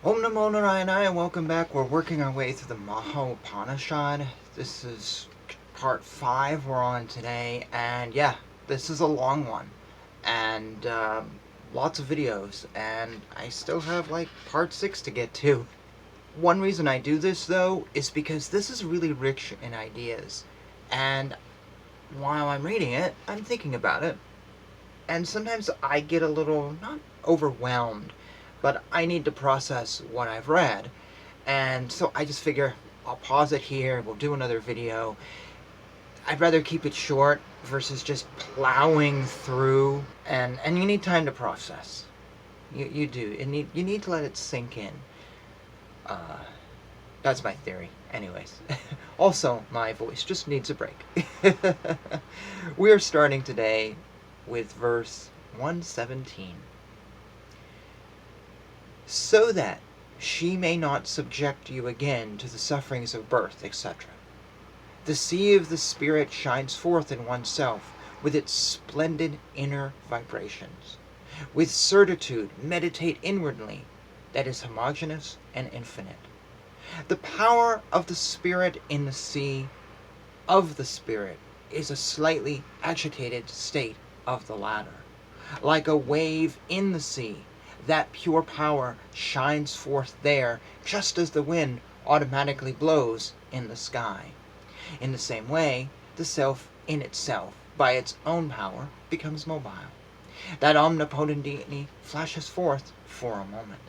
Om Namo Narayana and welcome back. We're working our way through the Maha Upanishad. This is part 5 we're on today, and yeah, this is a long one. And lots of videos, and I still have like part 6 to get to. One reason I do this though is because this is really rich in ideas, and while I'm reading it, I'm thinking about it. And sometimes I get a little, not overwhelmed, but I need to process what I've read. And so I just figure I'll pause it here, we'll do another video. I'd rather keep it short versus just plowing through, and you need time to process. You do. You need to let it sink in. That's my theory. Anyways. Also, my voice just needs a break. We're starting today with verse 117. So that she may not subject you again to the sufferings of birth, etc. The sea of the spirit shines forth in oneself with its splendid inner vibrations. With certitude, meditate inwardly, that is homogeneous and infinite. The power of the spirit in the sea of the spirit is a slightly agitated state of the latter. Like a wave in the sea, that pure power shines forth there, just as the wind automatically blows in the sky. In the same way, the self in itself, by its own power, becomes mobile. That omnipotent deity flashes forth for a moment,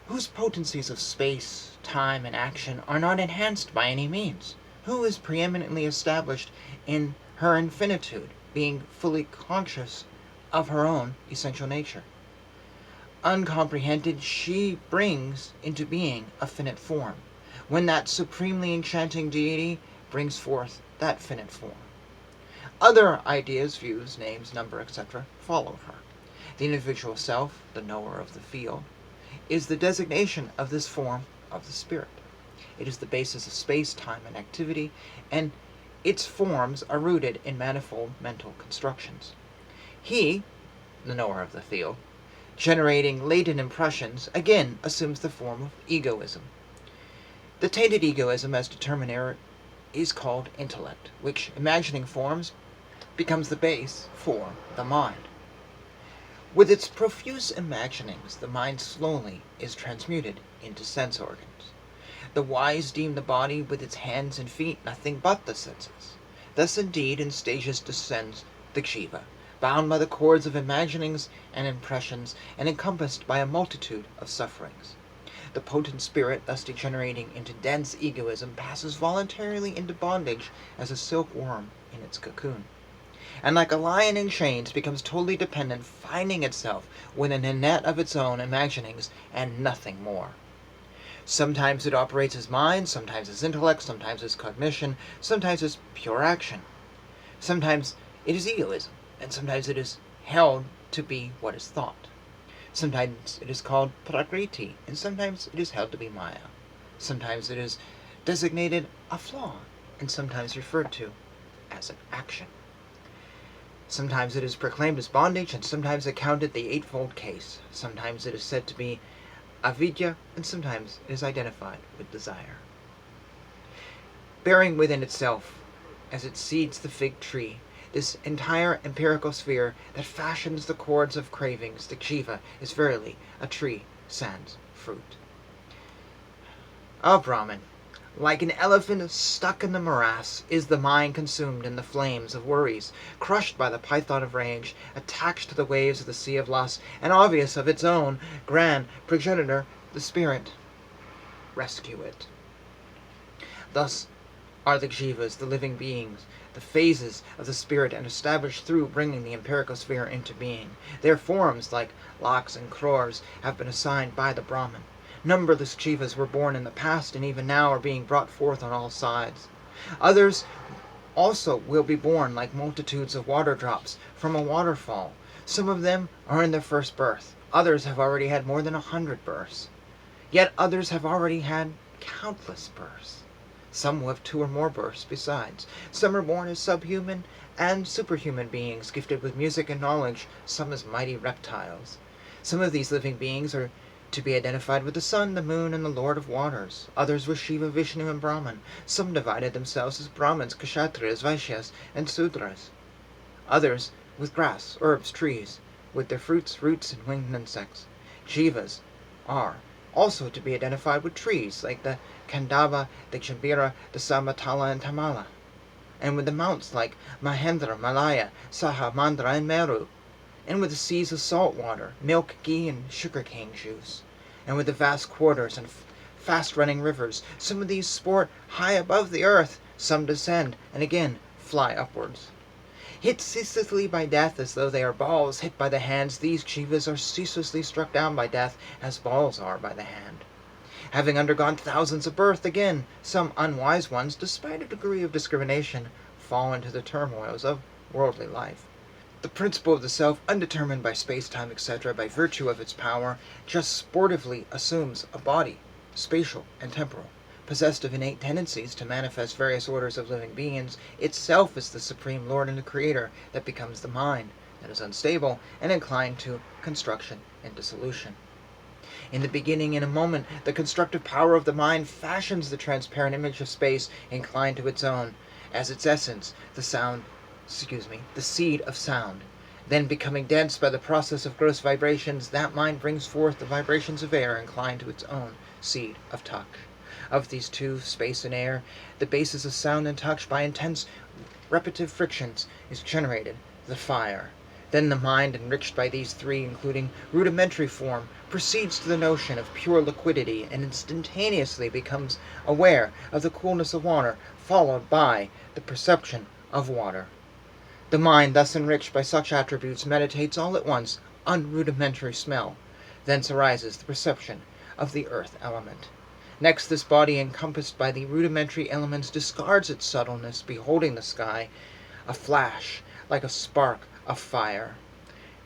whose potencies of space, time, and action are not enhanced by any means, who is preeminently established in her infinitude, being fully conscious of her own essential nature. Uncomprehended, she brings into being a finite form, when that supremely enchanting deity brings forth that finite form. Other ideas, views, names, number, etc. follow her. The individual self, the knower of the field, is the designation of this form of the spirit. It is the basis of space, time, and activity, and its forms are rooted in manifold mental constructions. He, the knower of the field, generating latent impressions, again assumes the form of egoism. The tainted egoism as determiner is called intellect, which, imagining forms, becomes the base for the mind. With its profuse imaginings, the mind slowly is transmuted into sense organs. The wise deem the body with its hands and feet nothing but the senses. Thus indeed in stages descends the jiva, bound by the cords of imaginings and impressions, and encompassed by a multitude of sufferings. The potent spirit, thus degenerating into dense egoism, passes voluntarily into bondage as a silkworm in its cocoon, and like a lion in chains becomes totally dependent, finding itself within a net of its own imaginings and nothing more. Sometimes it operates as mind, sometimes as intellect, sometimes as cognition, sometimes as pure action. Sometimes it is egoism, and sometimes it is held to be what is thought. Sometimes it is called prakriti, and sometimes it is held to be maya. Sometimes it is designated a flaw, and sometimes referred to as an action. Sometimes it is proclaimed as bondage, and sometimes accounted the eightfold case. Sometimes it is said to be avidya, and sometimes it is identified with desire. Bearing within itself, as it seeds the fig tree, this entire empirical sphere that fashions the cords of cravings, the jiva is verily a tree sans fruit. O Brahman, like an elephant stuck in the morass, is the mind consumed in the flames of worries, crushed by the python of rage, attached to the waves of the sea of lust, and obvious of its own grand progenitor, the spirit. Rescue it. Thus are the jivas, the living beings, the phases of the spirit, and established through bringing the empirical sphere into being. Their forms, like lakhs and crores, have been assigned by the Brahman. Numberless jivas were born in the past and even now are being brought forth on all sides. Others also will be born like multitudes of water drops from a waterfall. Some of them are in their first birth. Others have already had more than 100 births. Yet others have already had countless births. Some will have 2 or more births besides. Some are born as subhuman and superhuman beings, gifted with music and knowledge, some as mighty reptiles. Some of these living beings are to be identified with the sun, the moon, and the Lord of Waters. Others with Shiva, Vishnu, and Brahman. Some divided themselves as Brahmins, Kshatriyas, Vaishyas, and Sudras. Others with grass, herbs, trees, with their fruits, roots, and winged insects. Jivas are also to be identified with trees, like the Kandava, the Chambira, the Samatala, and Tamala, and with the mounts like Mahendra, Malaya, Saha, Mandra, and Meru, and with the seas of salt water, milk, ghee, and sugarcane juice, and with the vast quarters and fast-running rivers. Some of these sport high above the earth, some descend, and again fly upwards. Hit ceaselessly by death as though they are balls hit by the hands, these Jivas are ceaselessly struck down by death as balls are by the hand. Having undergone thousands of births, again, some unwise ones, despite a degree of discrimination, fall into the turmoils of worldly life. The principle of the self, undetermined by space-time, etc., by virtue of its power, just sportively assumes a body, spatial and temporal, possessed of innate tendencies to manifest various orders of living beings. Itself is the supreme lord and the creator that becomes the mind, that is unstable and inclined to construction and dissolution. In the beginning, in a moment, the constructive power of the mind fashions the transparent image of space inclined to its own, as its essence, the seed of sound. Then, becoming dense by the process of gross vibrations, that mind brings forth the vibrations of air inclined to its own seed of touch. Of these two, space and air, the basis of sound and touch, by intense repetitive frictions, is generated, the fire. Then the mind, enriched by these three, including rudimentary form, proceeds to the notion of pure liquidity, and instantaneously becomes aware of the coolness of water, followed by the perception of water. The mind, thus enriched by such attributes, meditates all at once on rudimentary smell. Thence arises the perception of the earth element. Next, this body, encompassed by the rudimentary elements, discards its subtleness, beholding the sky, a flash, like a spark of fire.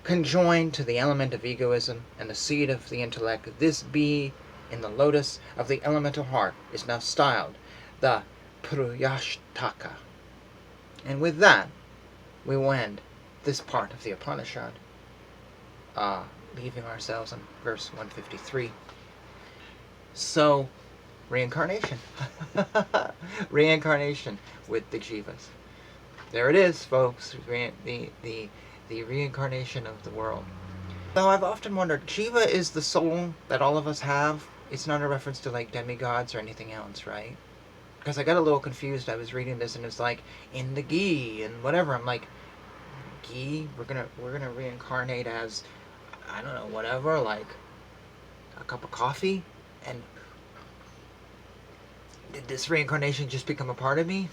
Conjoined to the element of egoism and the seed of the intellect, this bee in the lotus of the elemental heart is now styled the Pruyashtaka. And with that, we will end this part of the Upanishad, leaving ourselves on verse 153. So, reincarnation. Reincarnation with the Jivas. There it is, folks. The reincarnation of the world. Though I've often wondered, Jiva is the soul that all of us have. It's not a reference to like demigods or anything else, right? Because I got a little confused. I was reading this and it's like in the ghee and whatever. I'm like, ghee? We're gonna reincarnate as, I don't know, whatever, like a cup of coffee? And did this reincarnation just become a part of me?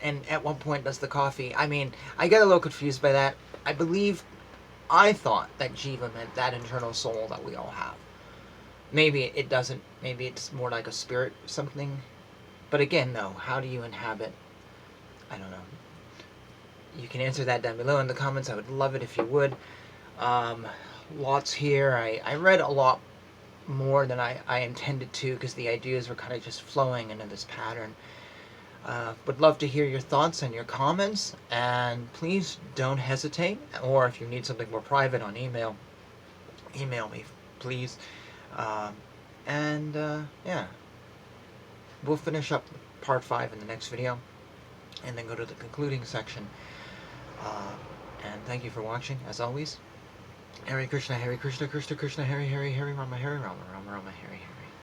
And at what point does the coffee... I mean, I got a little confused by that. I thought that Jiva meant that internal soul that we all have. Maybe it doesn't. Maybe it's more like a spirit or something. But again, no. How do you inhabit? I don't know. You can answer that down below in the comments. I would love it if you would. Lots here. I read a lot more than I intended to because the ideas were kind of just flowing into this pattern. Would love to hear your thoughts and your comments, and please don't hesitate, or if you need something more private on email me, please. Yeah, we'll finish up part 5 in the next video, and then go to the concluding section. And thank you for watching, as always. Hare Krishna, Krishna Krishna, Hare Hare, Hare Rama, Rama Rama, Hare Hare.